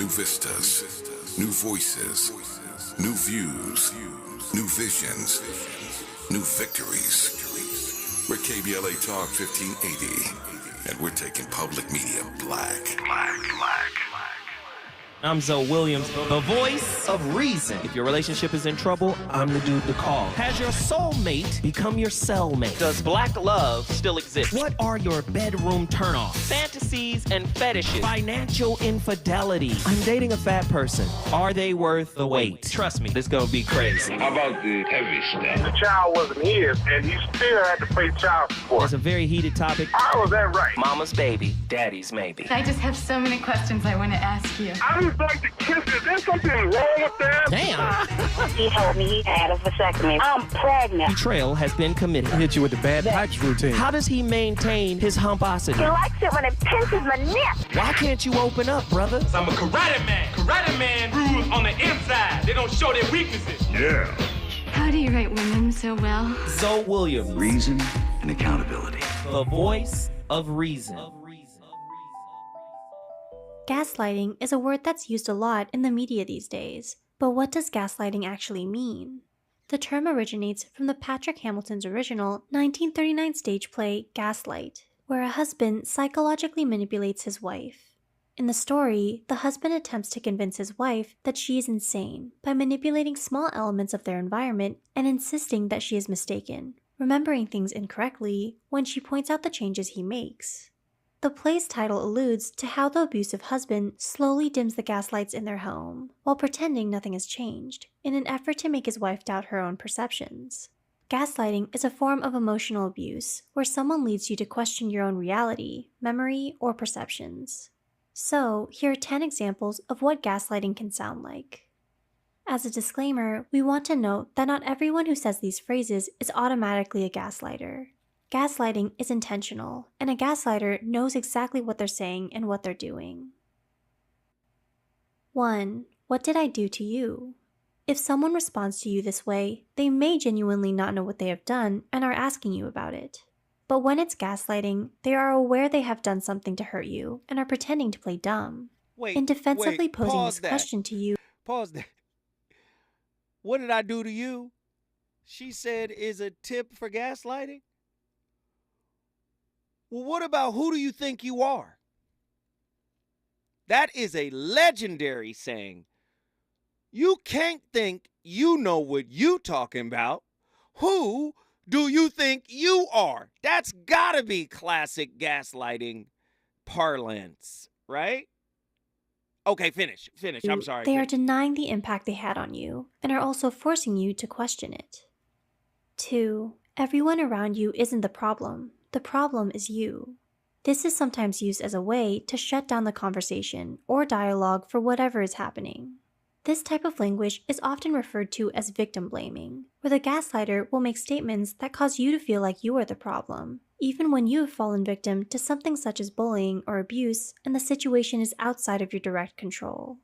New vistas, new voices, new views, new visions, new victories. We're KBLA Talk 1580, and we're taking public media black. I'm Zoe Williams, the voice of reason. If your relationship is in trouble, I'm the dude to call. Has your soulmate become your cellmate? Does black love still exist? What are your bedroom turnoffs? Fantasies and fetishes. Financial infidelity. I'm dating a fat person. Are they worth the wait? Trust me, this gonna be crazy. How about the heavy stuff? The child wasn't his, and he still had to pay child support. It's a very heated topic. How was that right? Mama's baby, daddy's maybe. I just have so many questions I want to ask you. I just like to kiss it. There's something wrong with that. Damn. He told me he had a vasectomy. I'm pregnant. Betrayal has been committed. Hit you with the bad pipes routine. How does he maintain his humposity? He likes it when it pinches my neck. Why can't you open up, brother? I'm a karate man. Karate man rules on the inside. They don't show their weaknesses. Yeah. How do you write women so well? Zoe Williams, Reason and accountability. the voice of reason. Gaslighting is a word that's used a lot in the media these days, but what does gaslighting actually mean? The term originates from the Patrick Hamilton's original 1939 stage play Gaslight, where a husband psychologically manipulates his wife. In the story, the husband attempts to convince his wife that she is insane by manipulating small elements of their environment and insisting that she is mistaken, remembering things incorrectly when she points out the changes he makes. The play's title alludes to how the abusive husband slowly dims the gaslights in their home, while pretending nothing has changed, in an effort to make his wife doubt her own perceptions. Gaslighting is a form of emotional abuse, where someone leads you to question your own reality, memory, or perceptions. So, here are 10 examples of what gaslighting can sound like. As a disclaimer, we want to note that not everyone who says these phrases is automatically a gaslighter. Gaslighting is intentional, and a gaslighter knows exactly what they're saying and what they're doing. 1. What did I do to you? If someone responds to you this way, they may genuinely not know what they have done and are asking you about it. But when it's gaslighting, they are aware they have done something to hurt you and are pretending to play dumb. In defensively posing this question to you. Pause that. What did I do to you? She said is a tip for gaslighting? Well, what about who do you think you are? That is a legendary saying. You can't think you know what you talking about. Who do you think you are? That's gotta be classic gaslighting parlance, right? Okay, finish. I'm sorry. They are denying the impact they had on you and are also forcing you to question it. 2. Everyone around you isn't the problem. The problem is you. This is sometimes used as a way to shut down the conversation or dialogue for whatever is happening. This type of language is often referred to as victim blaming, where the gaslighter will make statements that cause you to feel like you are the problem, even when you have fallen victim to something such as bullying or abuse and the situation is outside of your direct control.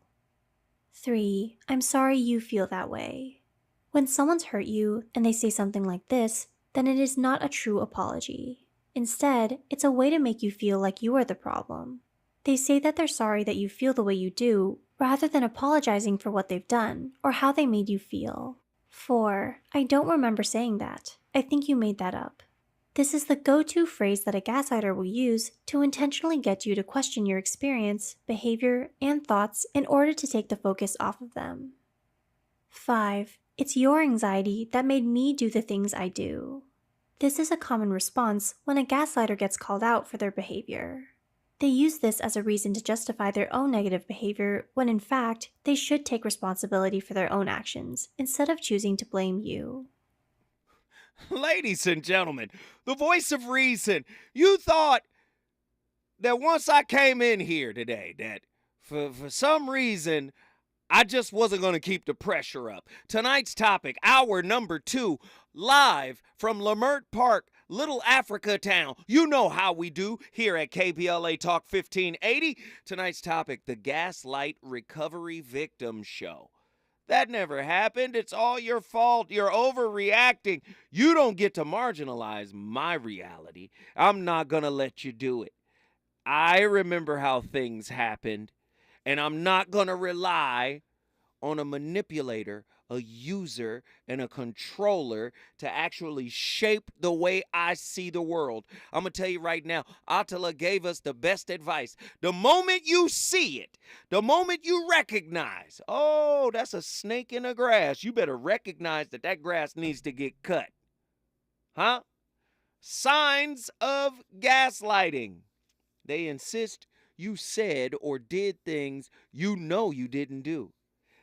3. I'm sorry you feel that way. When someone's hurt you and they say something like this, then it is not a true apology. Instead, it's a way to make you feel like you are the problem. They say that they're sorry that you feel the way you do, rather than apologizing for what they've done or how they made you feel. 4. I don't remember saying that. I think you made that up. This is the go-to phrase that a gaslighter will use to intentionally get you to question your experience, behavior, and thoughts in order to take the focus off of them. 5. It's your anxiety that made me do the things I do. This is a common response when a gaslighter gets called out for their behavior. They use this as a reason to justify their own negative behavior when in fact, they should take responsibility for their own actions instead of choosing to blame you. Ladies and gentlemen, the voice of reason. You thought that once I came in here today that for some reason I just wasn't going to keep the pressure up. Tonight's topic, hour number 2, live from Lamert Park, Little Africa Town. You know how we do here at KBLA Talk 1580. Tonight's topic, the Gaslight Recovery Victim Show. That never happened. It's all your fault. You're overreacting. You don't get to marginalize my reality. I'm not going to let you do it. I remember how things happened. And I'm not going to rely on a manipulator, a user, and a controller to actually shape the way I see the world. I'm going to tell you right now, Attila gave us the best advice. The moment you see it, the moment you recognize, oh, that's a snake in the grass, you better recognize that that grass needs to get cut. Huh? Signs of gaslighting. They insist you said or did things you know you didn't do.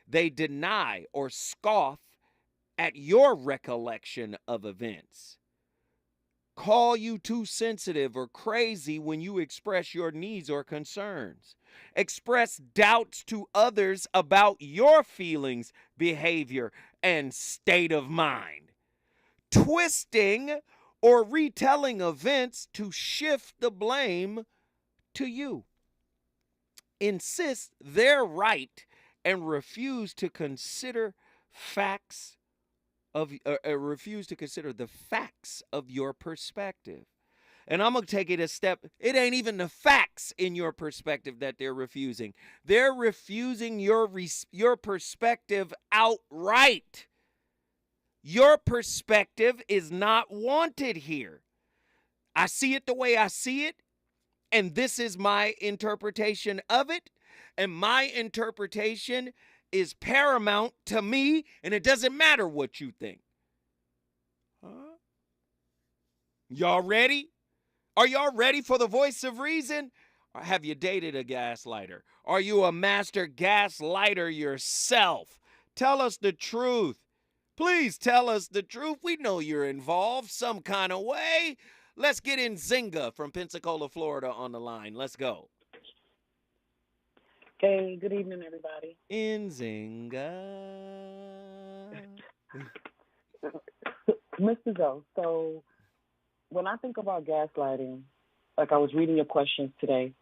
They deny or scoff at your recollection of events. Call you too sensitive or crazy when you express your needs or concerns. Express doubts to others about your feelings, behavior, and state of mind. Twisting or retelling events to shift the blame to you. Insist they're right and refuse to consider facts of refuse to consider the facts of your perspective. And I'm going to take it a step. It ain't even the facts in your perspective that they're refusing. They're refusing your perspective outright. Your perspective is not wanted here. I see it the way I see it, and this is my interpretation of it. And my interpretation is paramount to me, and it doesn't matter what you think. Huh? Y'all ready? Are y'all ready for the voice of reason? Or have you dated a gaslighter? Are you a master gaslighter yourself? Tell us the truth. Please tell us the truth. We know you're involved some kind of way. Let's get in Zinga from Pensacola, Florida on the line. Let's go. Hey, good evening, everybody. In Zinga. Mr. Zoe, so when I think about gaslighting, like I was reading your questions today,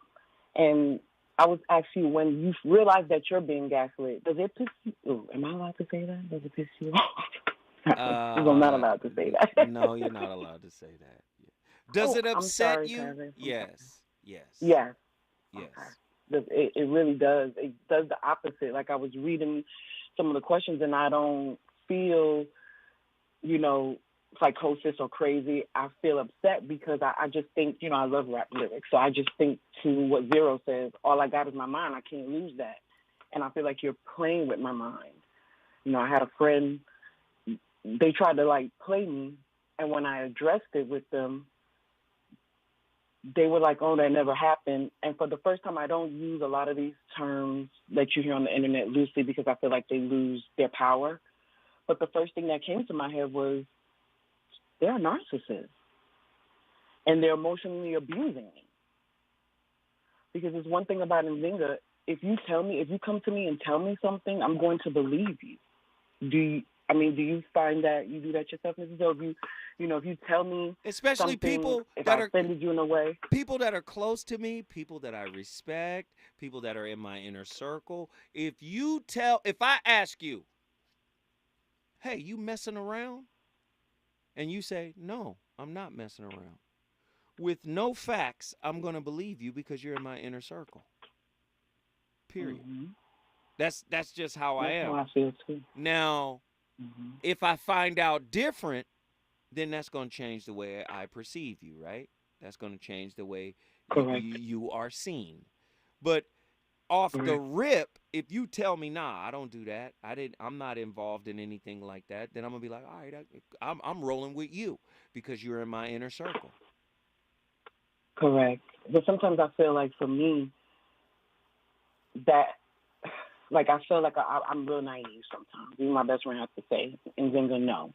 and I was asking you, when you realize that you're being gaslit, does it piss you off? Am I allowed to say that? Does it piss you off? I'm not allowed to say that. No, you're not allowed to say that. Does it upset you? Kevin. Yes. Yes. Yes. Yes. Okay. It really does. It does the opposite. Like I was reading some of the questions, and I don't feel, psychosis or crazy. I feel upset because I just think, I love rap lyrics. So I just think to what Zero says, all I got is my mind. I can't lose that. And I feel like you're playing with my mind. I had a friend, they tried to play me. And when I addressed it with them, they were like, oh, that never happened. And for the first time, I don't use a lot of these terms that you hear on the internet loosely because I feel like they lose their power. But the first thing that came to my head was, they're narcissists. And they're emotionally abusing me. Because there's one thing about Nzinga, if you come to me and tell me something, I'm going to believe you. Do you find that you do that yourself, Mrs. O? If you tell me, especially people if that I offended you in a way, people that are close to me, people that I respect, people that are in my inner circle. If I ask you, hey, you messing around? And you say, no, I'm not messing around. With no facts, I'm going to believe you because you're in my inner circle. Period. Mm-hmm. That's just how I am. How I feel too. Now, if I find out different, then that's going to change the way I perceive you, right? That's going to change the way you are seen. But off the rip, if you tell me, nah, I don't do that, I'm not involved in anything like that, then I'm going to be like, all right, I'm rolling with you because you're in my inner circle. Correct. But sometimes I feel like for me, that, I feel like I'm real naive sometimes. Even my best friend has to say, and Zinga, no.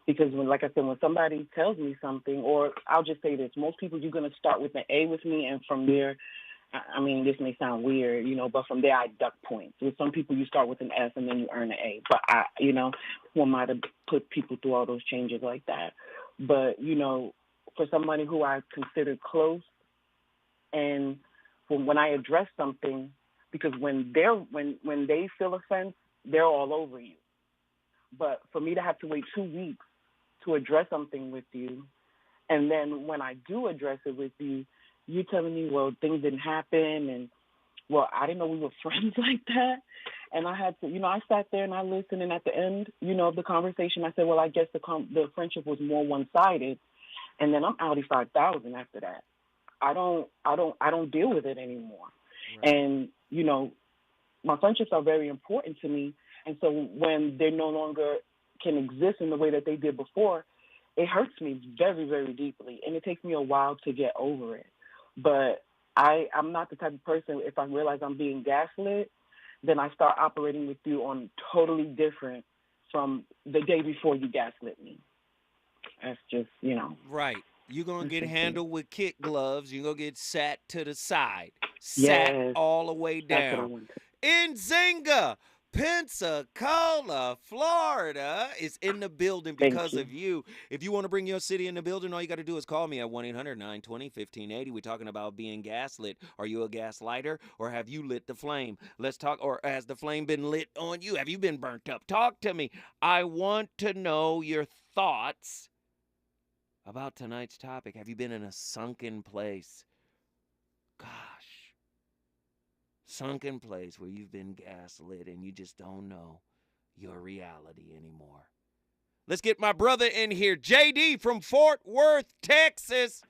Because when somebody tells me something, or I'll just say this, most people, you're going to start with an A with me, and from there, this may sound weird, but from there I duck points. With some people, you start with an S and then you earn an A. But who am I to put people through all those changes like that? But, for somebody who I consider close, and when I address something, because when they feel offense, they're all over you. But for me to have to wait 2 weeks to address something with you, and then when I do address it with you, you're telling me, well, things didn't happen, and well, I didn't know we were friends like that. And I had to, I sat there and I listened. And at the end, of the conversation, I said, well, I guess the friendship was more one-sided. And then I'm outie 5,000 after that. I don't deal with it anymore. Right. And, my friendships are very important to me. And so when they no longer can exist in the way that they did before, it hurts me very, very deeply. And it takes me a while to get over it. But I'm not the type of person, if I realize I'm being gaslit, then I start operating with you on totally different from the day before you gaslit me. That's just, Right. You're going to get handled with kid gloves. You're going to get sat to the side. Yes. Sat all the way down. Nzinga, Pensacola, Florida is in the building because of you. If you want to bring your city in the building, all you got to do is call me at 1-800-920-1580. We're talking about being gaslit. Are you a gaslighter, or have you lit the flame? Let's talk. Or has the flame been lit on you? Have you been burnt up? Talk to me. I want to know your thoughts about tonight's topic. Have you been in a sunken place? Gosh. Sunken place where you've been gaslit and you just don't know your reality anymore. Let's get my brother in here, JD from Fort Worth, Texas.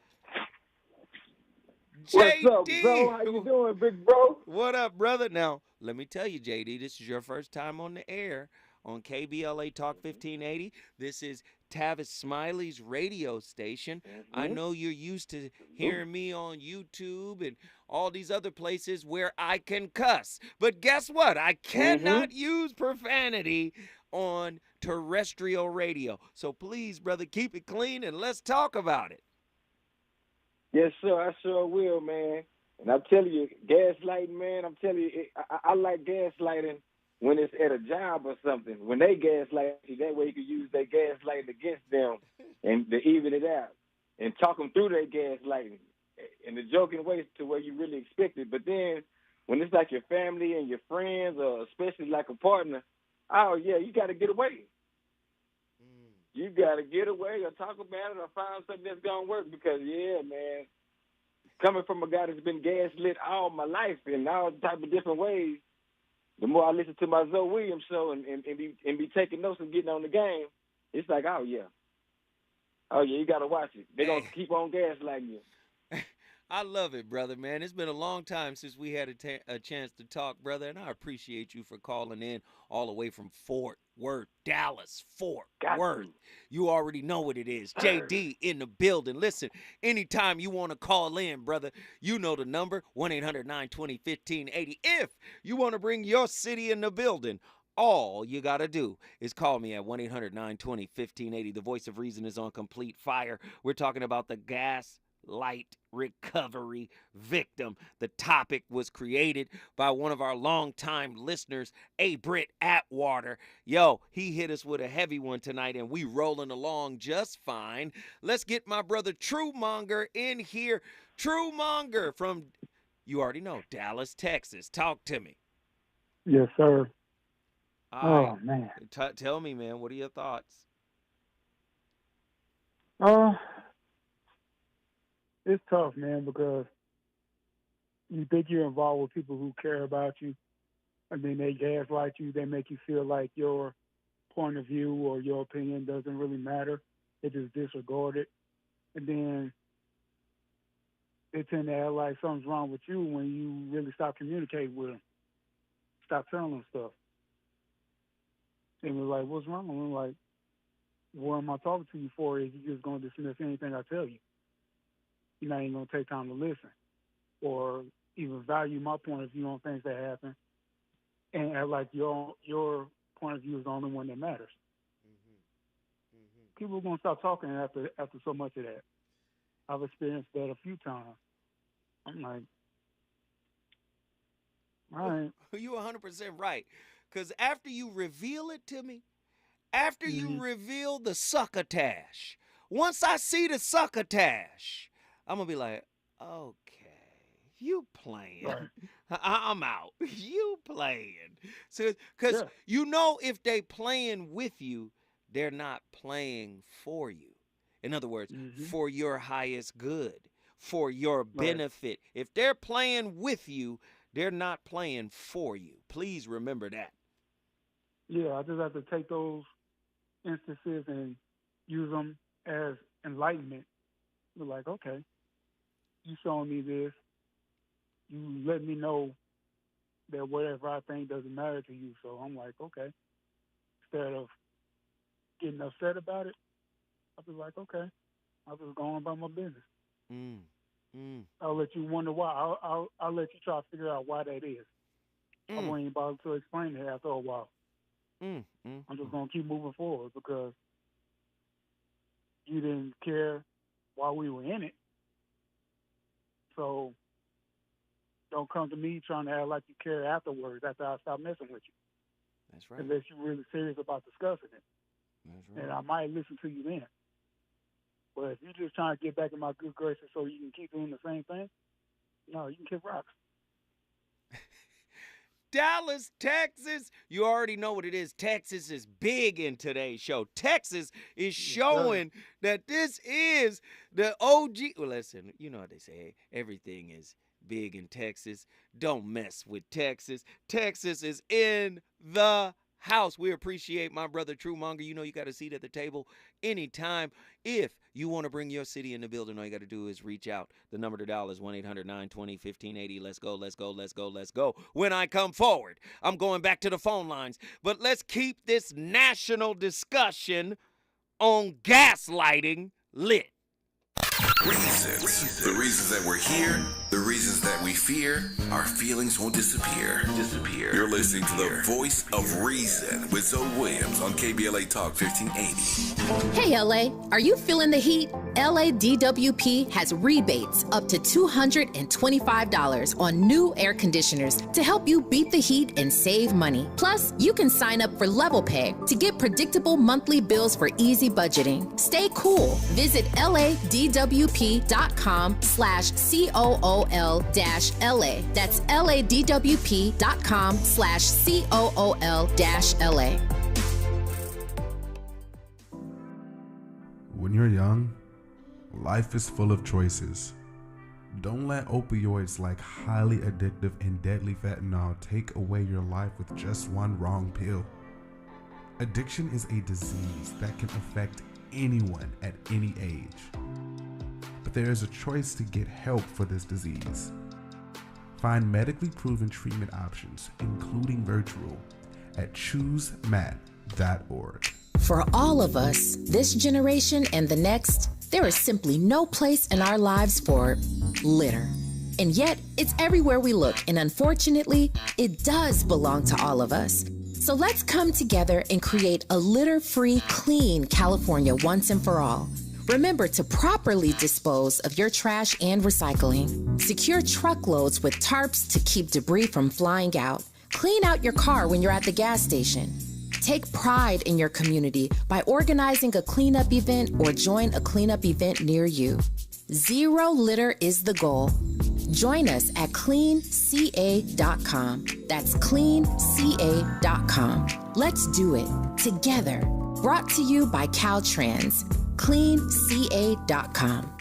JD. What's up, bro? How you doing, big bro? What up, brother? Now, let me tell you, JD, this is your first time on the air on KBLA Talk 1580. This is Tavis Smiley's radio station. I know you're used to hearing me on YouTube and all these other places where I can cuss. But guess what? I cannot use profanity on terrestrial radio. So please, brother, keep it clean and let's talk about it. Yes, sir. I sure will, man. And I'm telling you, gaslighting, man, I'm telling you, I like gaslighting when it's at a job or something. When they gaslight you, that way you can use their gaslighting against them and to even it out and talk them through their gaslighting in the joking way to where you really expect it. But then when it's like your family and your friends, or especially like a partner, oh, yeah, you got to get away. You got to get away or talk about it or find something that's going to work because, yeah, man, coming from a guy that's been gaslit all my life in all type of different ways, the more I listen to my Zoe Williams show and be taking notes and getting on the game, it's like, oh, yeah, you got to watch it. They're going to keep on gaslighting you. I love it, brother, man. It's been a long time since we had a chance to talk, brother, and I appreciate you for calling in all the way from Fort Worth, Dallas, Fort Worth. You already know what it is. JD in the building. Listen, anytime you want to call in, brother, you know the number, 1-800-920-1580. If you want to bring your city in the building, all you got to do is call me at 1-800-920-1580. The voice of reason is on complete fire. We're talking about the gaslight recovery victim. The topic was created by one of our longtime listeners, A. Britt Atwater. Yo, he hit us with a heavy one tonight, and we rolling along just fine. Let's get my brother True Monger in here. True Monger from, you already know, Dallas, Texas. Talk to me. Yes, sir. All right. Man. Tell me, man, what are your thoughts? It's tough, man, because you think you're involved with people who care about you, and then they gaslight you. They make you feel like your point of view or your opinion doesn't really matter. They just disregard it. And then they tend to act like something's wrong with you when you really stop communicating with them. Stop telling them stuff. And we're like, what's wrong? And we're like, what am I talking to you for? Is you just going to dismiss anything I tell you? You're not even going to take time to listen or even value my point of view on things that happen and act like your point of view is the only one that matters. People are going to stop talking after so much of that. I've experienced that a few times. I'm like, all right. You're 100% right. Because after you reveal it to me, after you reveal the succotash, once I see the succotash, I'm going to be like, okay, you playing. Right. I'm out. You playing. So, because you know if they playing with you, they're not playing for you. In other words, for your highest good, for your benefit. Right. If they're playing with you, They're not playing for you. Please remember that. Yeah, I just have to take those instances and use them as enlightenment. You're like, okay, you showing me this. You let me know that whatever I think doesn't matter to you. So I'm like, okay. Instead of getting upset about it, I'll be like, okay, I'll just go on about my business. I'll let you wonder why. I'll let you try to figure out why that is. I won't even bother to explain it after a while. I'm just going to keep moving forward because you didn't care while we were in it. So don't come to me trying to act like you care afterwards after I stop messing with you. That's right. Unless you're really serious about discussing it. That's right. And I might listen to you then. But if you're just trying to get back in my good graces so you can keep doing the same thing, no, you can kick rocks. Dallas, Texas, you already know what it is. Texas is big in today's show. Texas is showing that this is the OG. Well, listen, you know what they say. Everything is big in Texas. Don't mess with Texas. Texas is in the house. We appreciate my brother Truemonger. You know you got a seat at the table anytime. If you want to bring your city in the building, all you got to do is reach out. The number to dial is 1-800-920-1580. Let's go, let's go, let's go, let's go. When I come forward, I'm going back to the phone lines. But let's keep this national discussion on gaslighting lit. Reasons. The reasons that we're here, the reasons that we fear, our feelings won't disappear. You're listening to the Voice of Reason with Zoe Williams on KBLA Talk 1580. Hey, LA, are you feeling the heat? LA DWP has rebates up to $225 on new air conditioners to help you beat the heat and save money. Plus, you can sign up for Level Pay to get predictable monthly bills for easy budgeting. Stay cool. Visit ladwp.com/COOL-LA. That's ladwp.com/COOL-LA. When you're young, life is full of choices. Don't let opioids like highly addictive and deadly fentanyl take away your life with just one wrong pill. Addiction is a disease that can affect anyone at any age. But there is a choice to get help for this disease. Find medically proven treatment options, including virtual, at choosemat.org. For all of us, this generation and the next, there is simply no place in our lives for litter. And yet, it's everywhere we look, and unfortunately, it does belong to all of us. So let's come together and create a litter-free, clean California once and for all. Remember to properly dispose of your trash and recycling. Secure truckloads with tarps to keep debris from flying out. Clean out your car when you're at the gas station. Take pride in your community by organizing a cleanup event or join a cleanup event near you. Zero litter is the goal. Join us at cleanca.com. That's cleanca.com. Let's do it together. Brought to you by Caltrans. cleanca.com.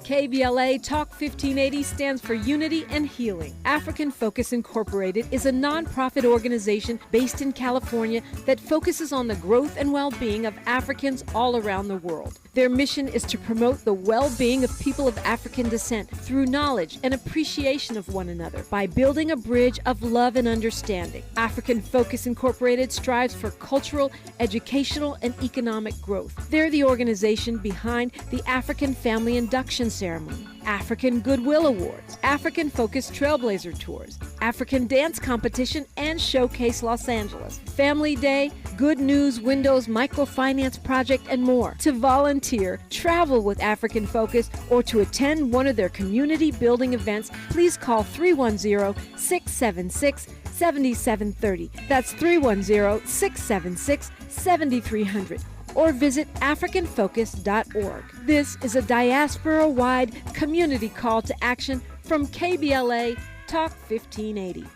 KBLA Talk 1580 stands for Unity and Healing. African Focus Incorporated is a nonprofit organization based in California that focuses on the growth and well-being of Africans all around the world. Their mission is to promote the well-being of people of African descent through knowledge and appreciation of one another by building a bridge of love and understanding. African Focus Incorporated strives for cultural, educational, and economic growth. They're the organization behind the African Family Induction Ceremony, African Goodwill Awards, African Focus Trailblazer Tours, African Dance Competition, and Showcase Los Angeles, Family Day, Good News Windows Microfinance Project, and more. To volunteer, travel with African Focus, or to attend one of their community building events, please call 310-676-7730. That's 310-676-7300. Or visit AfricanFocus.org. This is a diaspora-wide community call to action from KBLA Talk 1580.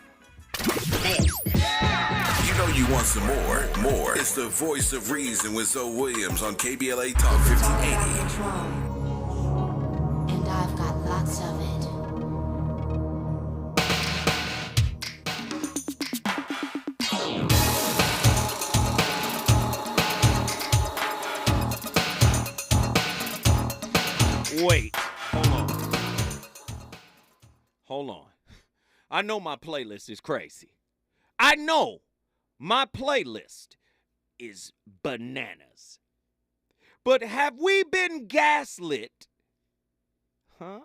You know you want some more. It's the Voice of Reason with Zoe Williams on KBLA Talk 1580. hold on. I know my playlist is crazy. I know my playlist is bananas. But have we been gaslit? Huh?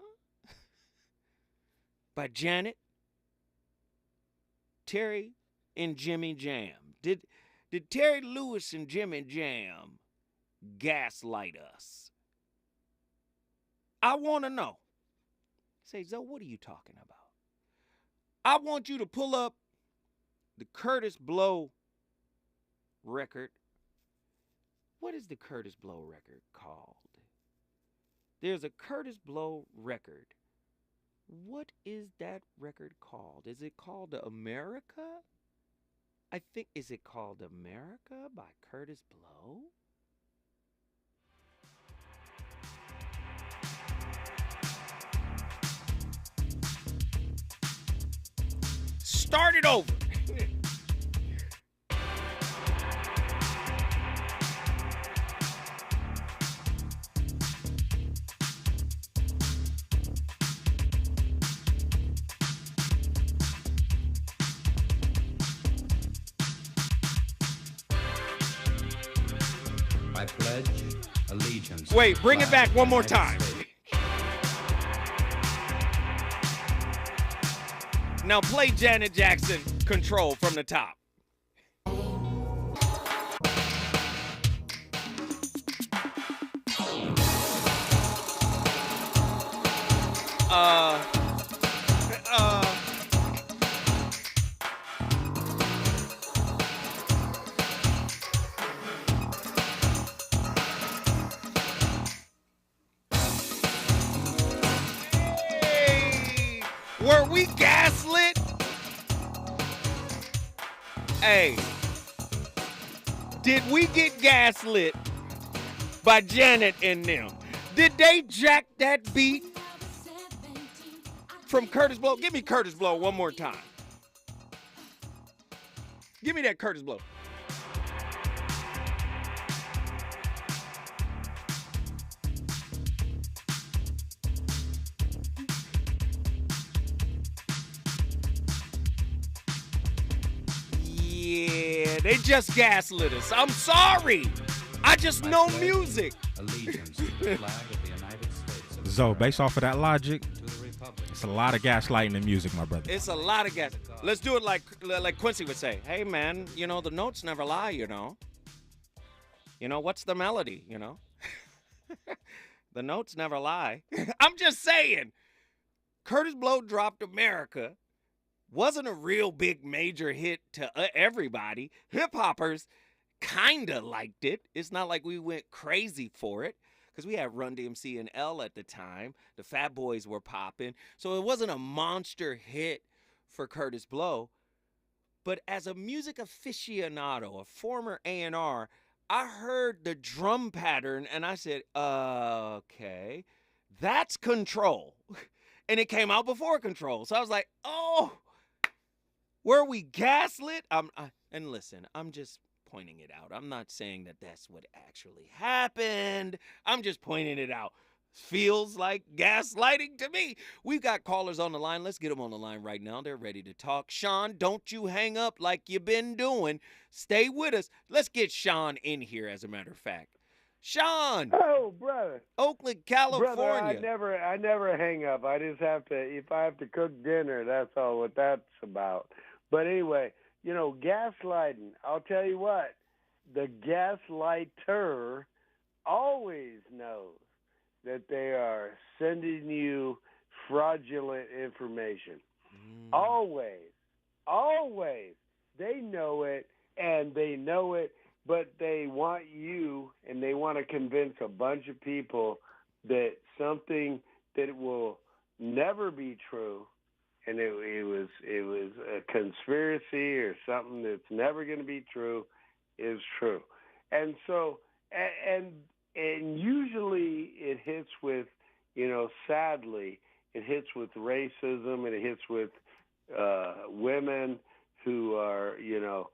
By Janet, Terry, and Jimmy Jam. Did Terry Lewis and Jimmy Jam gaslight us? I want to know. Say, Zoe, what are you talking about? I want you to pull up the Curtis Blow record. What is the Curtis Blow record called? There's a Curtis Blow record. What is that record called? Is it called America? I think, is it called America by Curtis Blow? Start it over. I pledge allegiance. Wait, bring it back one more time. Now play Janet Jackson, Control, from the top. Hey, were we gaslit? Hey, did we get gaslit by Janet and them? Did they jack that beat from Curtis Blow? Give me Curtis Blow one more time. Give me that Curtis Blow. Yeah, they just gaslit us. I'm sorry. I just know music. Allegiance to the flag of the United States. So, based off of that logic, it's a lot of gaslighting in music, my brother. It's a lot of gas. Let's do it like Quincy would say. Hey, man, you know, the notes never lie, you know. You know, what's the melody, you know? The notes never lie. I'm just saying. Curtis Blow dropped America. Wasn't a real big major hit to everybody. Hip-hoppers kind of liked it. It's not like we went crazy for it because we had Run DMC and L at the time. The Fat Boys were popping. So it wasn't a monster hit for Curtis Blow. But as a music aficionado, a former A&R, I heard the drum pattern and I said, okay, that's Control. And it came out before Control. So I was like, oh, were we gaslit? And listen, I'm just pointing it out. I'm not saying that that's what actually happened. I'm just pointing it out. Feels like gaslighting to me. We've got callers on the line. Let's get them on the line right now. They're ready to talk. Sean, don't you hang up like you've been doing. Stay with us. Let's get Sean in here, as a matter of fact. Sean. Oh, brother. Oakland, California. Brother, I never hang up. I just have to, if I have to cook dinner, that's all what that's about. But anyway, you know, gaslighting, I'll tell you what, the gaslighter always knows that they are sending you fraudulent information. Always. They know it, and they know it, but they want you, and they want to convince a bunch of people that something that will never be true, and it was a conspiracy or something that's never going to be true, is true. And so, and usually it hits with, you know, sadly, it hits with racism, and it hits with women who are, you know,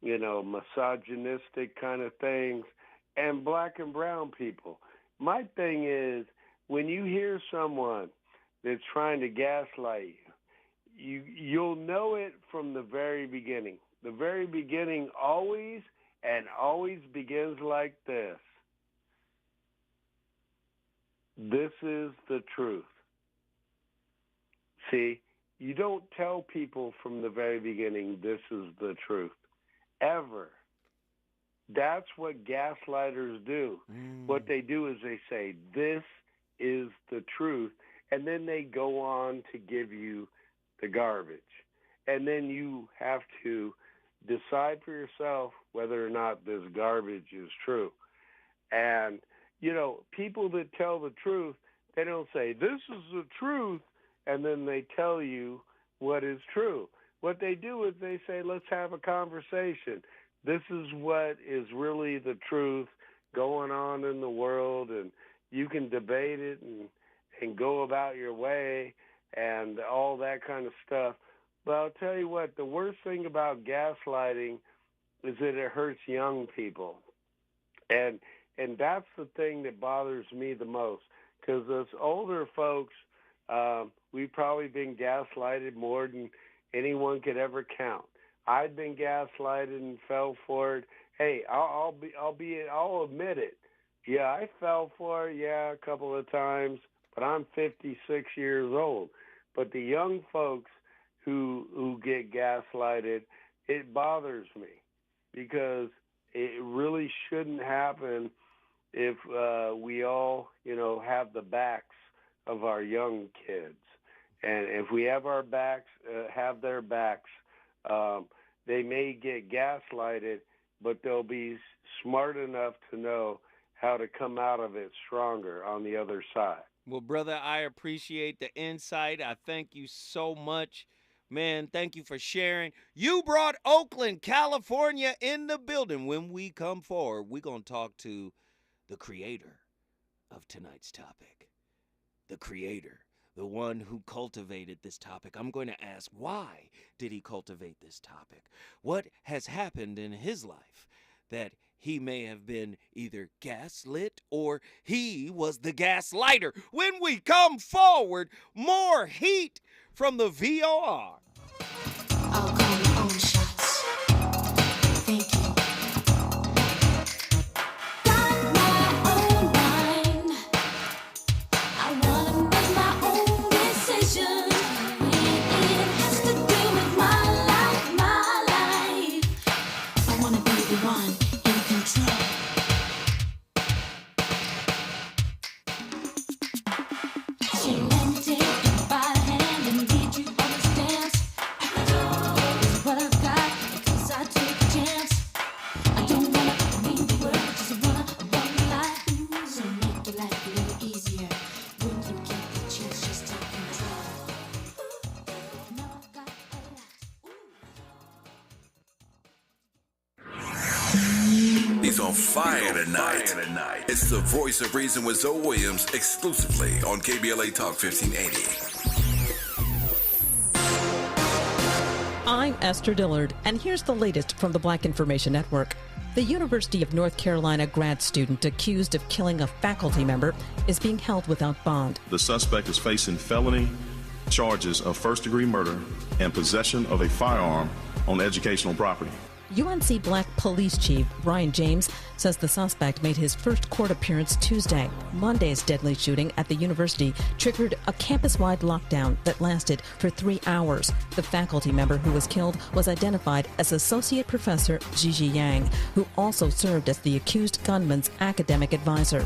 misogynistic kind of things, and black and brown people. My thing is, when you hear someone that's trying to gaslight you, you'll know it from the very beginning. The very beginning always begins like this. This is the truth. See, you don't tell people from the very beginning, this is the truth, ever. That's what gaslighters do. What they do is they say, this is the truth, and then they go on to give you the garbage. And then you have to decide for yourself whether or not this garbage is true. And, people that tell the truth, they don't say, this is the truth, and then they tell you what is true. What they do is they say, let's have a conversation. This is what is really the truth going on in the world, and you can debate it and go about your way and all that kind of stuff. But I'll tell you what, the worst thing about gaslighting is that it hurts young people. And that's the thing that bothers me the most, because us older folks, we've probably been gaslighted more than anyone could ever count. I've been gaslighted and fell for it. Hey, I'll admit it. Yeah, I fell for it, a couple of times, but I'm 56 years old. But the young folks who get gaslighted, it bothers me, because it really shouldn't happen if we all, have the backs of our young kids. And if we have our backs, have their backs, they may get gaslighted, but they'll be smart enough to know how to come out of it stronger on the other side. Well, brother, I appreciate the insight. I thank you so much. Man, thank you for sharing. You brought Oakland, California in the building. When we come forward, we're going to talk to the creator of tonight's topic. The creator, the one who cultivated this topic. I'm going to ask, why did he cultivate this topic? What has happened in his life that he may have been either gaslit or he was the gaslighter? When we come forward, more heat from the VOR. I'll call your own shots. Thank you. Got my own mind. I wanna make my own decision. It has to do with my life. I wanna be the one in control. So let me take you by the hand and lead you on this dance. Is what I've got, because I take a chance. I don't wanna mean the world, I just wanna run life. So make your life a little easier when you get the chance, just take control. Now I've got a lot. He's on fire tonight. It's the Voice of Reason with Zoe Williams, exclusively on KBLA Talk 1580. I'm Esther Dillard, and here's the latest from the Black Information Network. The University of North Carolina grad student accused of killing a faculty member is being held without bond. The suspect is facing felony charges of first-degree murder and possession of a firearm on educational property. UNC Black Police Chief Brian James says the suspect made his first court appearance Tuesday. Monday's deadly shooting at the university triggered a campus-wide lockdown that lasted for 3 hours. The faculty member who was killed was identified as Associate Professor Gigi Yang, who also served as the accused gunman's academic advisor.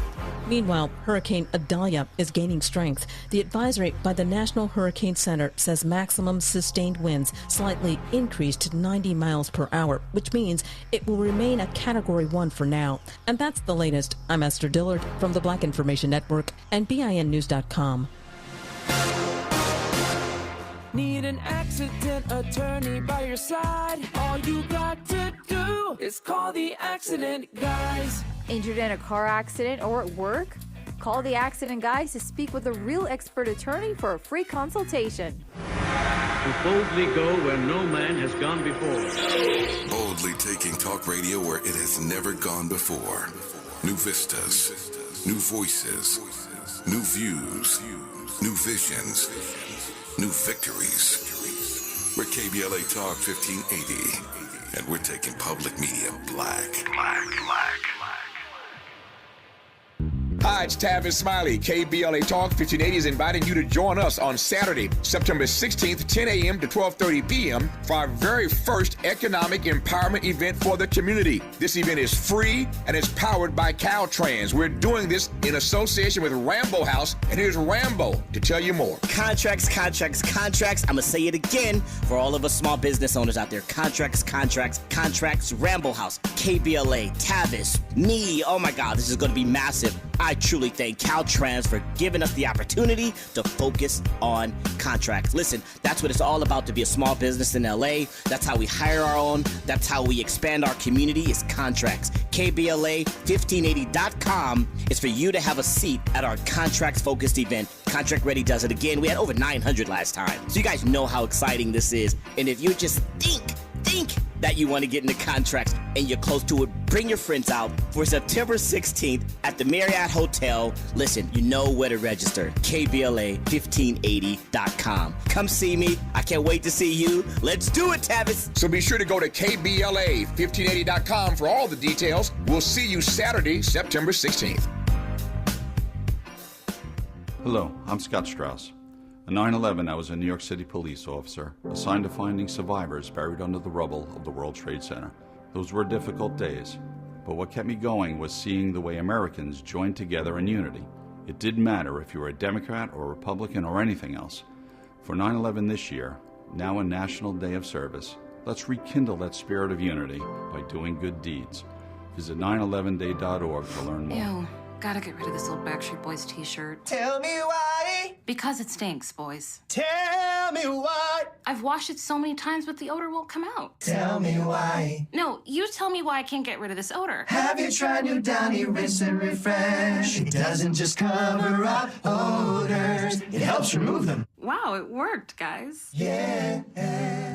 Meanwhile, Hurricane Idalia is gaining strength. The advisory by the National Hurricane Center says maximum sustained winds slightly increased to 90 miles per hour, which means it will remain a Category 1 for now. And that's the latest. I'm Esther Dillard from the Black Information Network and BINnews.com. Need an accident attorney by your side? All you got to do is call the accident guys. Injured in a car accident or at work? Call the accident guys to speak with a real expert attorney for a free consultation. To boldly go where no man has gone before. Boldly taking talk radio where it has never gone before. New vistas, new voices, new views, new visions, new victories. We're KBLA Talk 1580, and we're taking public media black. Hi, it's Tavis Smiley. KBLA Talk 1580 is inviting you to join us on Saturday, September 16th, 10 a.m. to 12:30 p.m. for our very first economic empowerment event for the community. This event is free and it's powered by Caltrans. We're doing this in association with Rambo House, and here's Rambo to tell you more. Contracts. I'm going to say it again for all of us small business owners out there. Contracts. Rambo House, KBLA, Tavis, me. Oh my God, this is going to be massive. I truly thank Caltrans for giving us the opportunity to focus on contracts. Listen, that's what it's all about to be a small business in LA. That's how we hire our own. That's how we expand our community is contracts. KBLA1580.com is for you to have a seat at our contracts-focused event. Contract Ready does it again. We had over 900 last time. So you guys know how exciting this is. And if you just think that you want to get into contracts and you're close to it, bring your friends out for September 16th at the Marriott Hotel. Listen, you know where to register. KBLA1580.com. Come see me. I can't wait to see you. Let's do it, Tavis. So be sure to go to KBLA1580.com for all the details. We'll see you Saturday, September 16th. Hello, I'm Scott Strauss. On 9/11, I was a New York City police officer assigned to finding survivors buried under the rubble of the World Trade Center. Those were difficult days, but what kept me going was seeing the way Americans joined together in unity. It didn't matter if you were a Democrat or a Republican or anything else. For 9/11 this year, now a National Day of Service, let's rekindle that spirit of unity by doing good deeds. Visit 911day.org to learn more. Ew. Gotta get rid of this old Backstreet Boys t-shirt. Tell me why. Because it stinks, boys. Tell me why. I've washed it so many times, but the odor won't come out. Tell me why. No, you tell me why I can't get rid of this odor. Have you tried new Downy Rinse and Refresh? It doesn't just cover up odors, it helps remove them. Wow, it worked, guys. Yeah.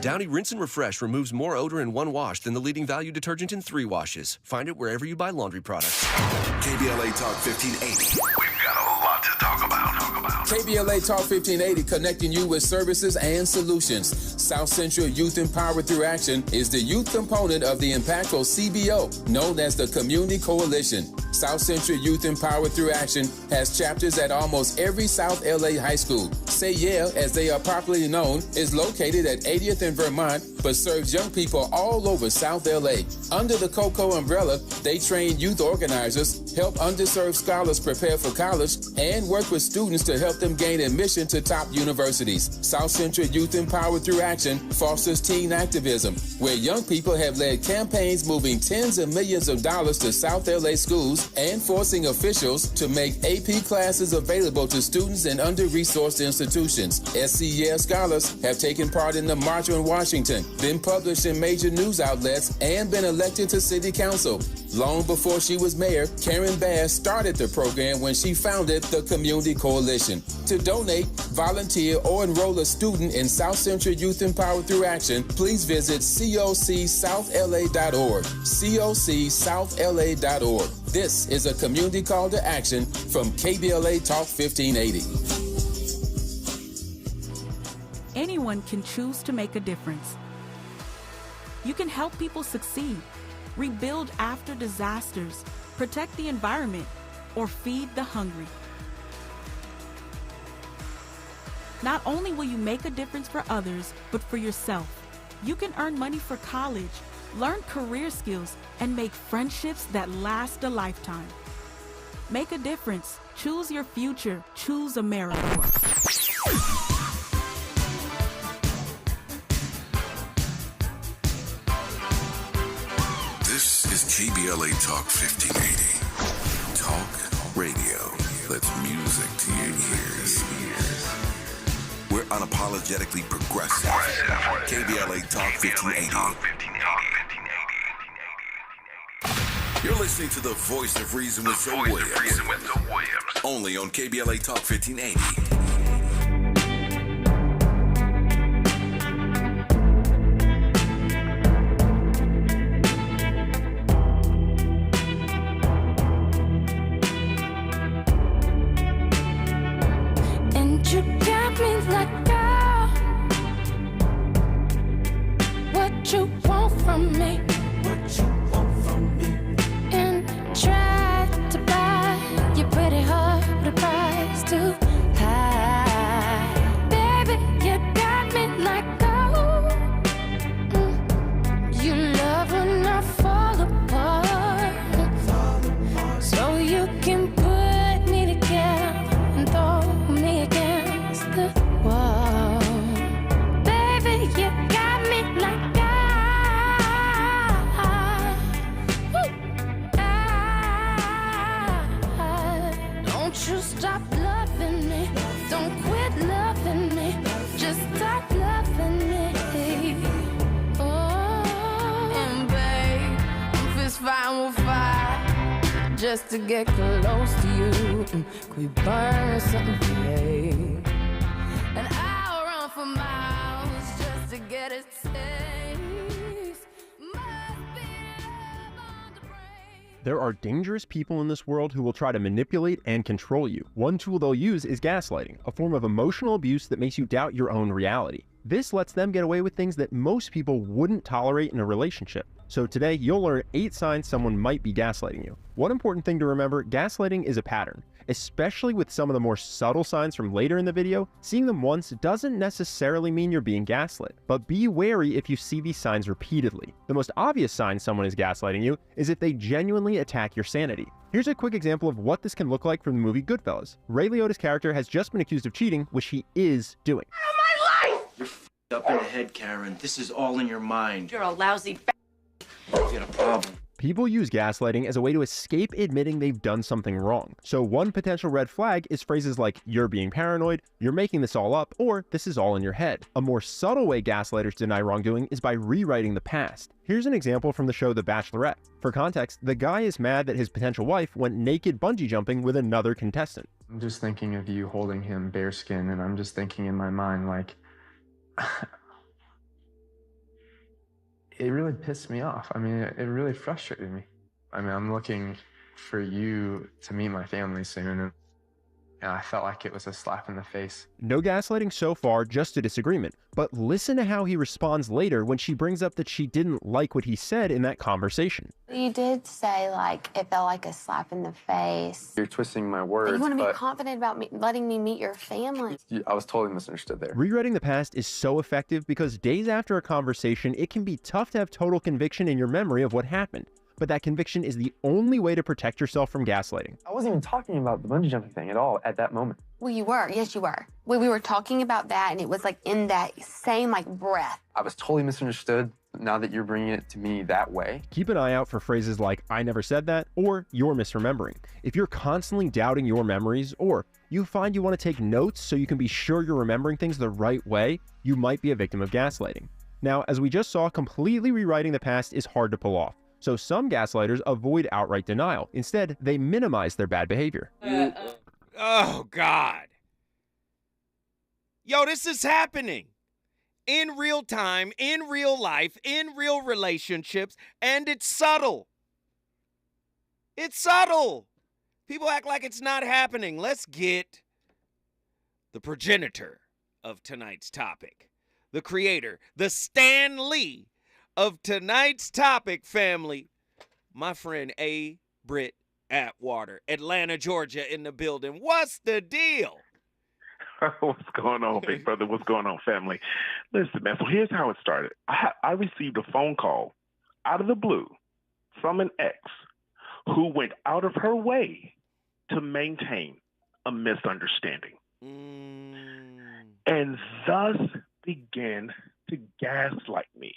Downy Rinse and Refresh removes more odor in one wash than the leading value detergent in 3 washes. Find it wherever you buy laundry products. KBLA Talk 1580. We've got a lot to talk about. KBLA Talk 1580, connecting you with services and solutions. South Central Youth Empowered Through Action is the youth component of the impactful CBO, known as the Community Coalition. South Central Youth Empowered Through Action has chapters at almost every South LA high school. Say Yeah, as they are popularly known, is located at 80th and Vermont, but serves young people all over South LA. Under the COCO umbrella, they train youth organizers, help underserved scholars prepare for college, and work with students to help them gain admission to top universities. South Central Youth Empowered Through Action fosters teen activism, where young people have led campaigns moving tens of millions of dollars to South LA schools and forcing officials to make AP classes available to students in under-resourced institutions. SCEL scholars have taken part in the March on Washington, been published in major news outlets, and been elected to city council. Long before she was mayor, Karen Bass started the program when she founded the Community Coalition. To donate, volunteer, or enroll a student in South Central Youth Empowered Through Action, please visit cocsouthla.org. cocsouthla.org. This is a community call to action from KBLA Talk 1580. Anyone can choose to make a difference. You can help people succeed, rebuild after disasters, protect the environment, or feed the hungry. Not only will you make a difference for others, but for yourself. You can earn money for college, learn career skills, and make friendships that last a lifetime. Make a difference. Choose your future. Choose AmeriCorps. This is KBLA Talk 1580. Talk radio. Let's music to your ears. We're unapologetically progressive. KBLA Talk 1580. You're listening to the Voice of Reason with Zoe Williams. Only on KBLA Talk 1580. And you got me like, oh, just to get close to you. Could we burn something today? And I'll run for miles just to get a taste. Must be love on the brain. There are dangerous people in this world who will try to manipulate and control you. One tool they'll use is gaslighting, a form of emotional abuse that makes you doubt your own reality. This lets them get away with things that most people wouldn't tolerate in a relationship. So today, you'll learn 8 signs someone might be gaslighting you. One important thing to remember, gaslighting is a pattern. Especially with some of the more subtle signs from later in the video, seeing them once doesn't necessarily mean you're being gaslit. But be wary if you see these signs repeatedly. The most obvious sign someone is gaslighting you is if they genuinely attack your sanity. Here's a quick example of what this can look like from the movie Goodfellas. Ray Liotta's character has just been accused of cheating, which he is doing. You're f***ed up in the head, Karen. This is all in your mind. You're a lousy You got a problem. People use gaslighting as a way to escape admitting they've done something wrong. So one potential red flag is phrases like, you're being paranoid, you're making this all up, or this is all in your head. A more subtle way gaslighters deny wrongdoing is by rewriting the past. Here's an example from the show The Bachelorette. For context, the guy is mad that his potential wife went naked bungee jumping with another contestant. I'm just thinking of you holding him bareskin, and I'm just thinking in my mind, like, it really pissed me off. I mean, it really frustrated me. I mean, I'm looking for you to meet my family soon, and I felt like it was a slap in the face. No gaslighting so far, just a disagreement. But listen to how he responds later when she brings up that she didn't like what he said in that conversation. You did say, like, it felt like a slap in the face. You're twisting my words, You want to be but confident about letting me meet your family. I was totally misunderstood there. Rewriting the past is so effective because days after a conversation, it can be tough to have total conviction in your memory of what happened. But that conviction is the only way to protect yourself from gaslighting. I wasn't even talking about the bungee jumping thing at all at that moment. Well, you were. Yes, you were. We were talking about that, and it was, like, in that same, like, breath. I was totally misunderstood now that you're bringing it to me that way. Keep an eye out for phrases like, I never said that, or you're misremembering. If you're constantly doubting your memories, or you find you want to take notes so you can be sure you're remembering things the right way, you might be a victim of gaslighting. Now, as we just saw, completely rewriting the past is hard to pull off. So some gaslighters avoid outright denial. Instead, they minimize their bad behavior. Oh, God. Yo, this is happening in real time, in real life, in real relationships, and it's subtle. It's subtle. People act like it's not happening. Let's get the progenitor of tonight's topic, the creator, the Stan Lee of tonight's topic, family, my friend A. Britt Atwater, Atlanta, Georgia in the building. What's the deal? What's going on, big brother? What's going on, family? Listen, man, so here's how it started. I received a phone call out of the blue from an ex who went out of her way to maintain a misunderstanding and thus began to gaslight me,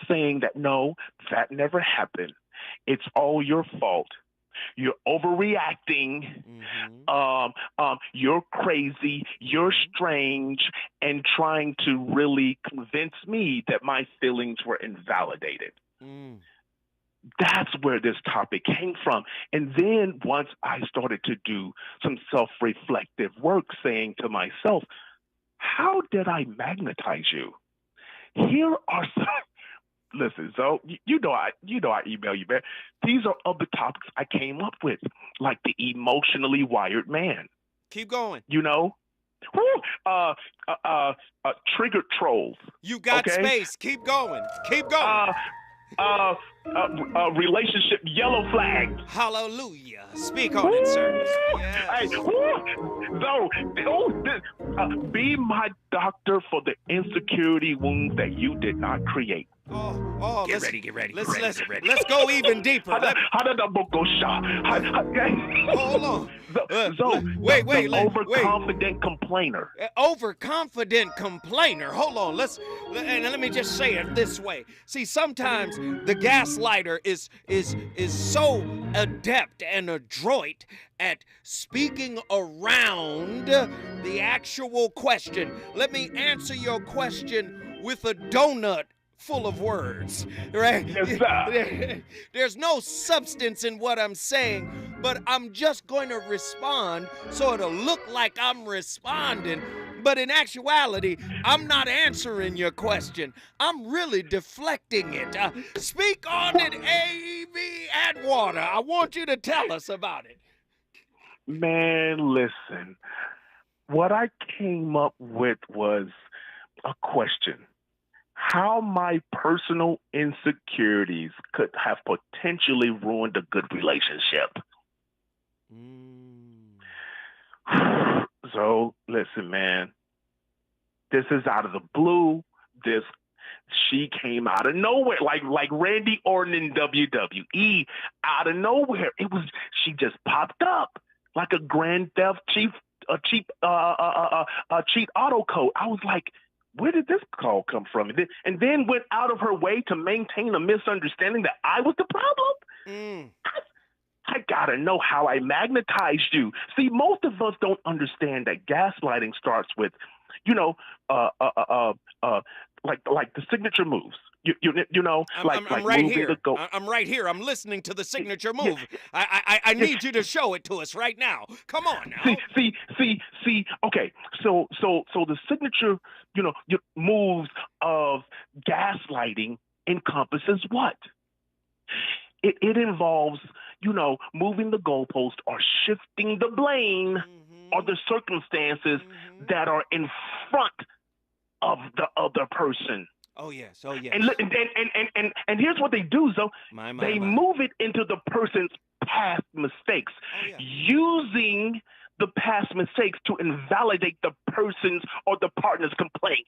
saying that, no, that never happened. It's all your fault. You're overreacting. You're crazy. You're strange, and trying to really convince me that my feelings were invalidated. That's where this topic came from. And then once I started to do some self-reflective work, saying to myself, how did I magnetize you? Here are some... Listen, so you know I email you, man. These are other topics I came up with, like the emotionally wired man. Keep going. You know? Triggered trolls. You got space. Keep going. Keep going. Relationship yellow flag. Hallelujah. Speak on it, sir. Yes. Be my doctor for the insecurity wounds that you did not create. Get ready. Let's go even deeper. Hold on. Wait. Overconfident complainer. Overconfident complainer. Hold on. Let me just say it this way. See, sometimes the gaslighter is so adept and adroit at speaking around the actual question. Let me answer your question with a donut full of words, right? Yes, sir. There's no substance in what I'm saying, but I'm just going to respond so it'll look like I'm responding. But in actuality, I'm not answering your question. I'm really deflecting it. Speak on it, A.B. Atwater. I want you to tell us about it. Man, listen. What I came up with was a question. How my personal insecurities could have potentially ruined a good relationship. So, listen, man. This is out of the blue. She came out of nowhere, like Randy Orton in WWE, out of nowhere. She just popped up like a Grand Theft cheap auto code. I was like, where did this call come from? And then went out of her way to maintain a misunderstanding that I was the problem. I gotta know how I magnetized you. See, most of us don't understand that gaslighting starts with, like the signature moves. I'm right here. I'm right here. I'm listening to the signature move. I need you to show it to us right now. Come on now. See. Okay, so the signature, moves of gaslighting encompasses what? It involves, moving the goalpost or shifting the blame or the circumstances that are in front of the other person. Oh yes, oh yes. And here's what they do, though. They move it into the person's past mistakes, using the past mistakes to invalidate the person's or the partner's complaint.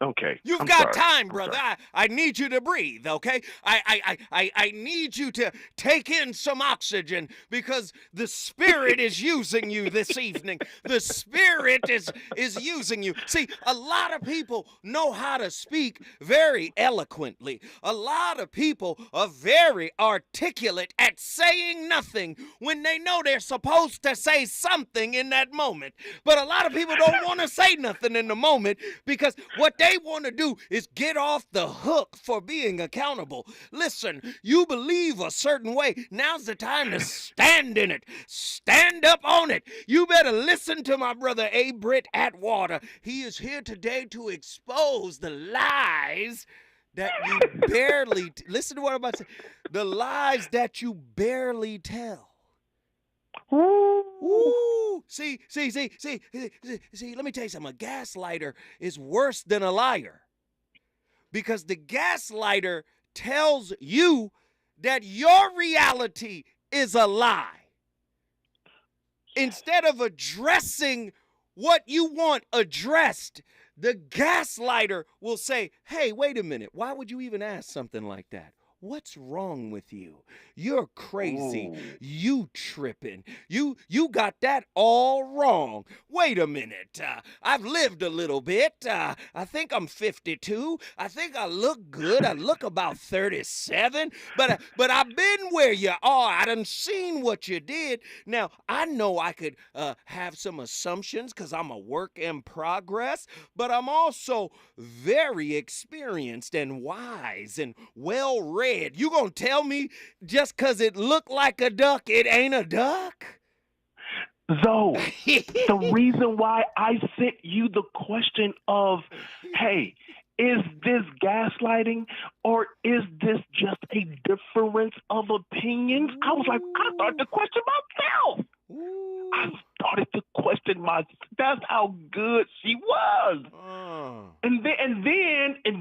Okay. You've got time, brother. I need you to breathe, okay? I need you to take in some oxygen because the Spirit is using you this evening. The Spirit is using you. See, a lot of people know how to speak very eloquently. A lot of people are very articulate at saying nothing when they know they're supposed to say something in that moment. But a lot of people don't want to say nothing in the moment because what they want to do is get off the hook for being accountable. Listen, you believe a certain way. Now's the time to stand in it. Stand up on it. You better listen to my brother A. Britt Atwater. He is here today to expose the lies that you barely listen to what I'm about to say. The lies that you barely tell. Ooh. See, let me tell you something. A gaslighter is worse than a liar. Because the gaslighter tells you that your reality is a lie. Instead of addressing what you want addressed, the gaslighter will say, hey, wait a minute. Why would you even ask something like that? What's wrong with you? You're crazy. Ooh. You tripping. You got that all wrong. Wait a minute. I've lived a little bit. I think I'm 52. I think I look good. I look about 37. But I've been where you are. I done seen what you did. Now, I know I could have some assumptions because I'm a work in progress, but I'm also very experienced and wise and well-read. You gonna tell me just because it looked like a duck, it ain't a duck? Zoe, the reason why I sent you the question of, hey, is this gaslighting or is this just a difference of opinions? I was like, I started to question myself. I started to question myself. That's how good she was. And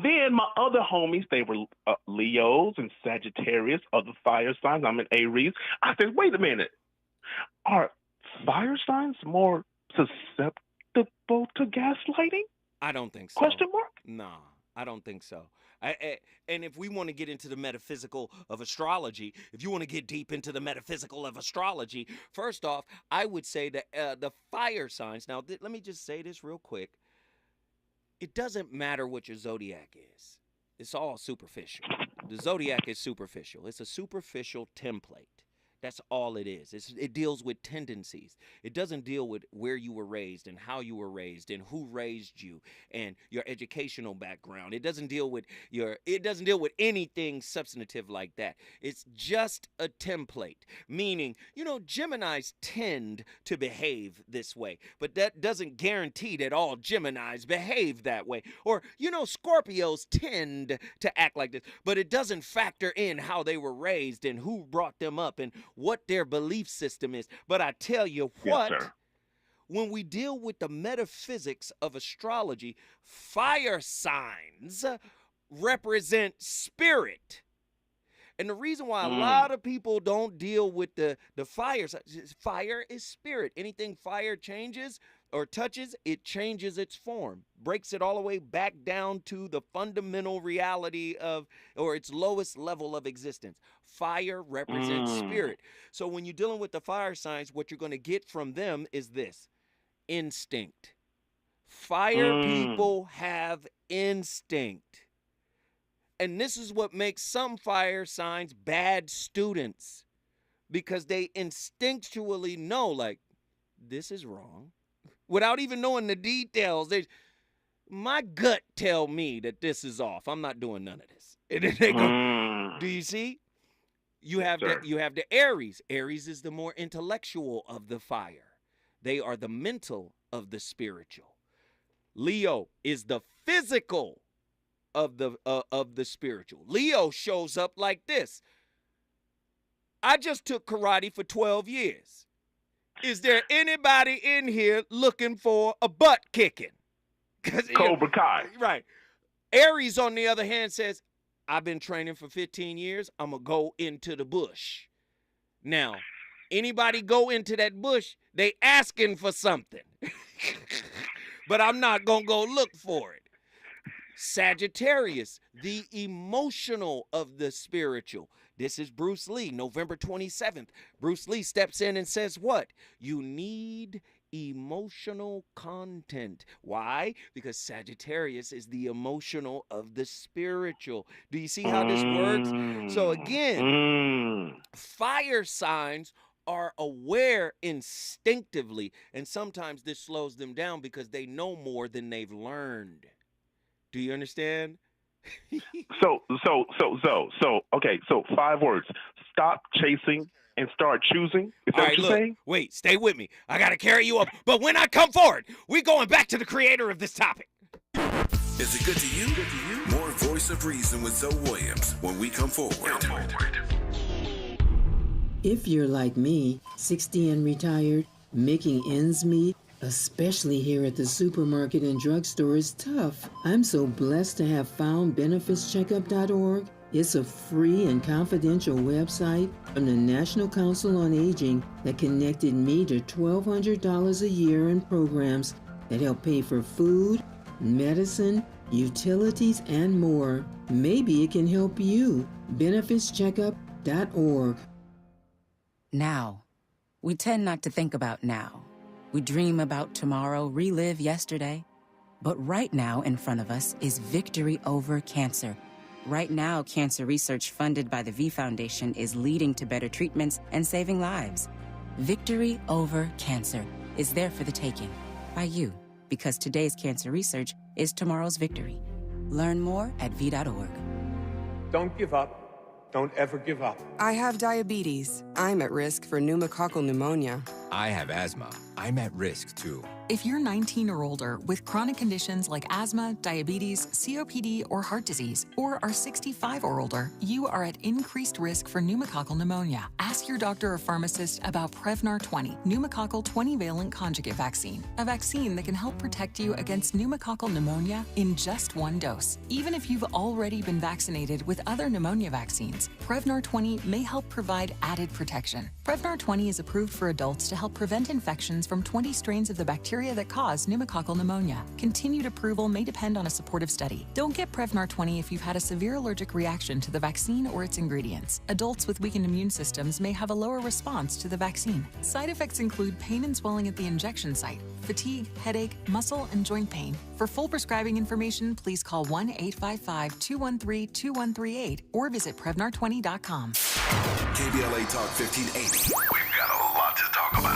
then my other homies, they were Leos and Sagittarius, other fire signs. I'm an Aries. I said, wait a minute. Are fire signs more susceptible to gaslighting? I don't think so. Question mark? Nah, I don't think so. And if we want to get into the metaphysical of astrology, if you want to get deep into the metaphysical of astrology, first off, I would say that the fire signs. Now, let me just say this real quick. It doesn't matter what your zodiac is. It's all superficial. The zodiac is superficial. It's a superficial template. That's all it is. It deals with tendencies. It doesn't deal with where you were raised and how you were raised and who raised you and your educational background. It doesn't deal with anything substantive like that. It's just a template, meaning, Geminis tend to behave this way, but that doesn't guarantee that all Geminis behave that way. Or, Scorpios tend to act like this, but it doesn't factor in how they were raised and who brought them up and what their belief system is. But I tell you what, Yes, sir. when we deal with the metaphysics of astrology, fire signs represent spirit. And the reason why a lot of people don't deal with the fire is spirit. Anything fire changes or touches, it changes its form, breaks it all the way back down to the fundamental reality or its lowest level of existence. Fire represents spirit. So when you're dealing with the fire signs, what you're going to get from them is this: instinct. Fire people have instinct. And this is what makes some fire signs bad students, because they instinctually know, like, this is wrong, without even knowing the details. My gut tell me that this is off. I'm not doing none of this. And then they go, do you see? You have the Aries. Aries is the more intellectual of the fire. They are the mental of the spiritual. Leo is the physical of the spiritual. Leo shows up like this: I just took karate for 12 years. Is there anybody in here looking for a butt kicking? Cobra Kai. Right. Aries, on the other hand, says, I've been training for 15 years. I'm going to go into the bush. Now, anybody go into that bush, they asking for something. But I'm not going to go look for it. Sagittarius, the emotional of the spiritual. This is Bruce Lee, November 27th. Bruce Lee steps in and says what? You need emotional content. Why? Because Sagittarius is the emotional of the spiritual. Do you see how this works? So again, fire signs are aware instinctively, and sometimes this slows them down because they know more than they've learned. Do you understand? Okay, so 5 words: stop chasing and start choosing. Is that what you're saying? Wait, stay with me. I got to carry you up. But when I come forward, we're going back to the creator of this topic. Is it good to you? More Voice of Reason with Zoe Williams when we come forward. If you're like me, 60 and retired, making ends meet, especially here at the supermarket and drugstore, is tough. I'm so blessed to have found benefitscheckup.org. It's a free and confidential website from the National Council on Aging that connected me to $1,200 a year in programs that help pay for food, medicine, utilities, and more. Maybe it can help you. benefitscheckup.org. Now. We tend not to think about now. We dream about tomorrow, relive yesterday. But right now in front of us is victory over cancer. Right now, cancer research funded by the V Foundation is leading to better treatments and saving lives. Victory over cancer is there for the taking by you, because today's cancer research is tomorrow's victory. Learn more at v.org. Don't give up. Don't ever give up. I have diabetes. I'm at risk for pneumococcal pneumonia. I have asthma. I'm at risk too. If you're 19 or older with chronic conditions like asthma, diabetes, COPD, or heart disease, or are 65 or older, you are at increased risk for pneumococcal pneumonia. Ask your doctor or pharmacist about Prevnar 20, pneumococcal 20-valent conjugate vaccine, a vaccine that can help protect you against pneumococcal pneumonia in just one dose. Even if you've already been vaccinated with other pneumonia vaccines, Prevnar 20 may help provide added protection. Prevnar 20 is approved for adults to help prevent infections from 20 strains of the bacteria that cause pneumococcal pneumonia. Continued approval may depend on a supportive study. Don't get Prevnar 20 if you've had a severe allergic reaction to the vaccine or its ingredients. Adults with weakened immune systems may have a lower response to the vaccine. Side effects include pain and swelling at the injection site, fatigue, headache, muscle, and joint pain. For full prescribing information, please call 1-855-213-2138 or visit Prevnar20.com. KBLA Talk 1580. We've got a lot to talk about.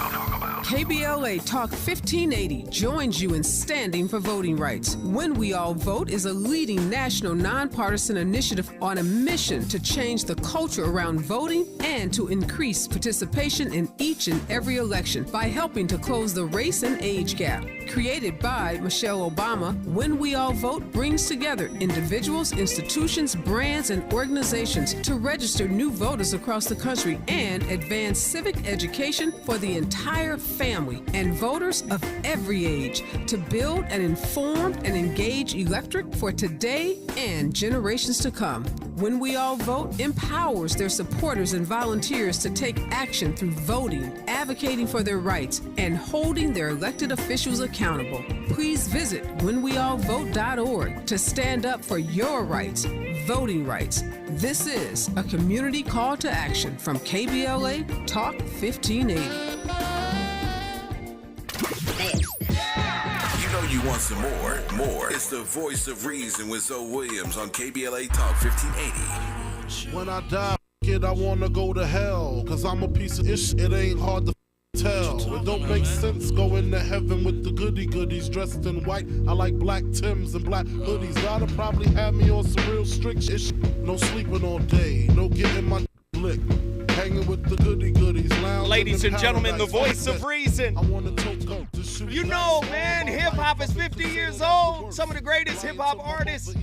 KBLA Talk 1580 joins you in standing for voting rights. When We All Vote is a leading national nonpartisan initiative on a mission to change the culture around voting and to increase participation in each and every election by helping to close the race and age gap. Created by Michelle Obama, When We All Vote brings together individuals, institutions, brands, and organizations to register new voters across the country and advance civic education for the entire family and voters of every age to build an informed and engaged electorate for today and generations to come. When We All Vote empowers their supporters and volunteers to take action through voting, advocating for their rights, and holding their elected officials accountable. Please visit whenweallvote.org to stand up for your rights, voting rights. This is a community call to action from KBLA Talk 1580. You know you want some more. It's the voice of reason with Zoe Williams on KBLA Talk 1580. When I die, I wanna go to hell, cause I'm a piece of ish, it ain't hard to tell. It don't make sense going to heaven with the goody goodies dressed in white. I like black Timbs and black hoodies. Gotta probably have me on some real strict ish. No sleeping all day, no getting my lick. Hanging with the goody goodies. Ladies and gentlemen, the voice of reason. You know, man, hip hop is 50 years old. Some of the greatest hip hop artists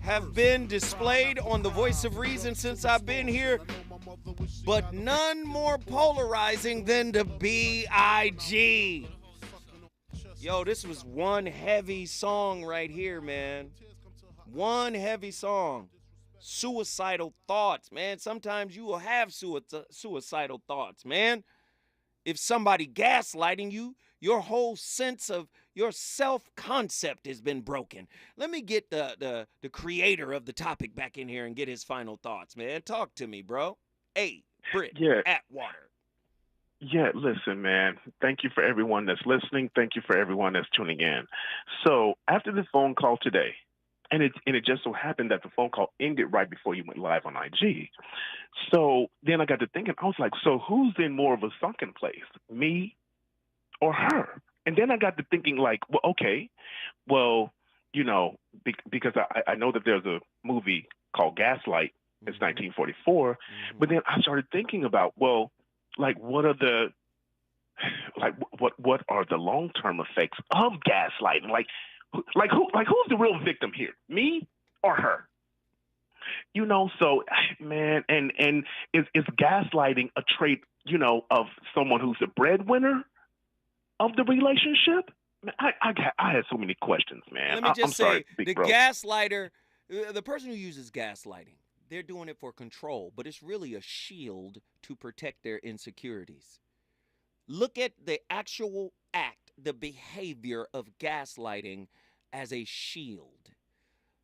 have been displayed on the voice of reason since I've been here, but none more polarizing than the B.I.G. Yo, this was one heavy song right here, man. One heavy song. Suicidal thoughts, man. Sometimes you will have suicidal thoughts, man. If somebody gaslighting you, your whole sense of your self-concept has been broken. Let me get the creator of the topic back in here and get his final thoughts, man. Talk to me, bro. Hey, Britt, Atwater. Yeah, listen, man. Thank you for everyone that's listening. Thank you for everyone that's tuning in. So after the phone call today, and it just so happened that the phone call ended right before you went live on IG. So then I got to thinking, I was like, so who's in more of a sunken place, me or her? And then I got to thinking like, well, okay, well, you know, because I know that there's a movie called Gaslight. It's 1944. But then I started thinking about, well, like what are the long-term effects of gaslighting? Who's the real victim here? Me or her? You know, so man, and is gaslighting a trait, you know, of someone who's a breadwinner of the relationship? I had so many questions, man. Let me just say, the bro. gaslighter, the person who uses gaslighting, they're doing it for control, but it's really a shield to protect their insecurities. Look at the actual act, the behavior of gaslighting as a shield.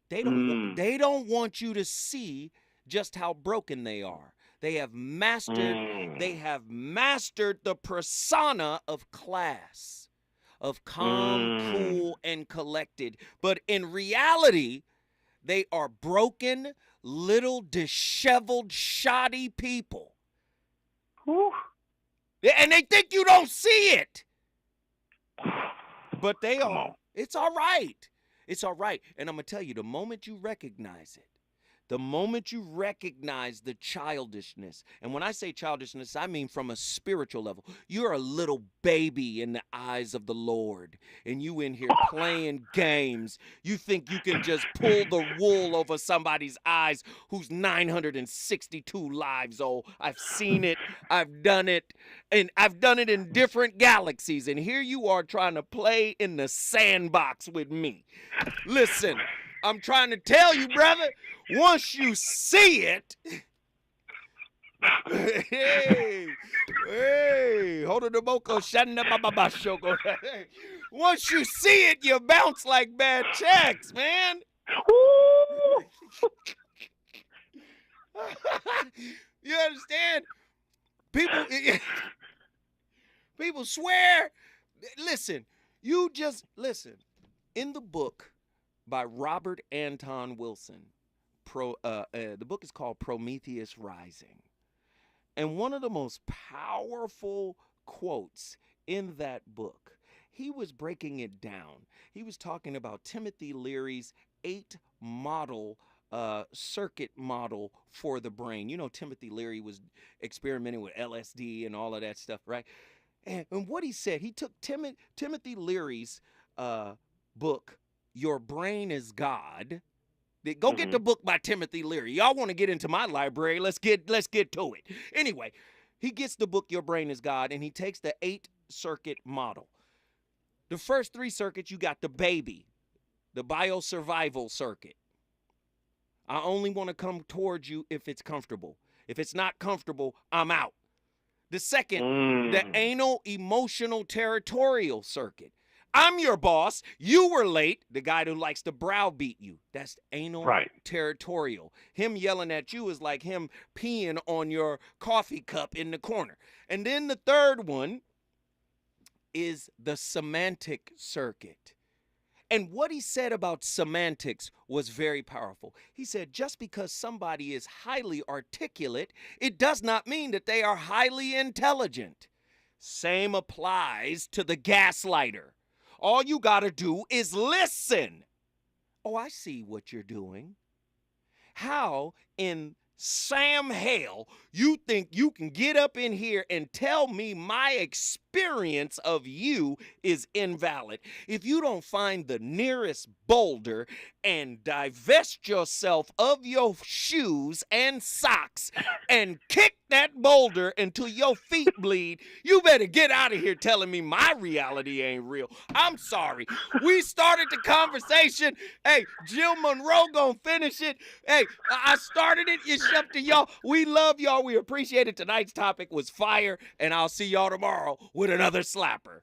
They don't want you to see just how broken they are. They have mastered the persona of class, of calm, cool, and collected. But in reality, they are broken, little disheveled, shoddy people. Whew. And they think you don't see it. But they are. It's all right. It's all right. And I'm going to tell you, the moment you recognize it, the moment you recognize the childishness, and when I say childishness, I mean from a spiritual level. You're a little baby in the eyes of the Lord, and you in here playing games. You think you can just pull the wool over somebody's eyes who's 962 lives old. I've seen it. I've done it. And I've done it in different galaxies. And here you are trying to play in the sandbox with me. Listen, I'm trying to tell you, brother, once you see it, Hey, hold on the boko, shanda baba shoko. Once you see it, you bounce like bad checks, man. You understand? People swear. Listen, you just listen. In the book by Robert Anton Wilson, the book is called Prometheus Rising. And one of the most powerful quotes in that book, he was breaking it down. He was talking about Timothy Leary's 8 model circuit model for the brain. You know, Timothy Leary was experimenting with LSD and all of that stuff, right? And what he said, he took Timothy Leary's book, Your Brain is God. Go get the book by Timothy Leary. Y'all want to get into my library? Let's get to it. Anyway, he gets the book Your Brain is God, and he takes the 8 circuit model. The first 3 circuits, you got the baby, the biosurvival circuit. I only want to come towards you if it's comfortable. If it's not comfortable, I'm out. The second, the anal emotional territorial circuit. I'm your boss. You were late. The guy who likes to browbeat you. That's anal territorial. Him yelling at you is like him peeing on your coffee cup in the corner. And then the third one is the semantic circuit. And what he said about semantics was very powerful. He said, just because somebody is highly articulate, it does not mean that they are highly intelligent. Same applies to the gaslighter. All you got to do is listen. Oh, I see what you're doing. How in Sam Hale you think you can get up in here and tell me my experience of you is invalid? If you don't find the nearest boulder and divest yourself of your shoes and socks and kick that boulder until your feet bleed, you better get out of here telling me my reality ain't real. I'm sorry. We started the conversation. Hey, Jill Monroe gonna finish it. Hey, I started it. It's up to y'all. We love y'all. We appreciate it. Tonight's topic was fire, and I'll see y'all tomorrow with another slapper.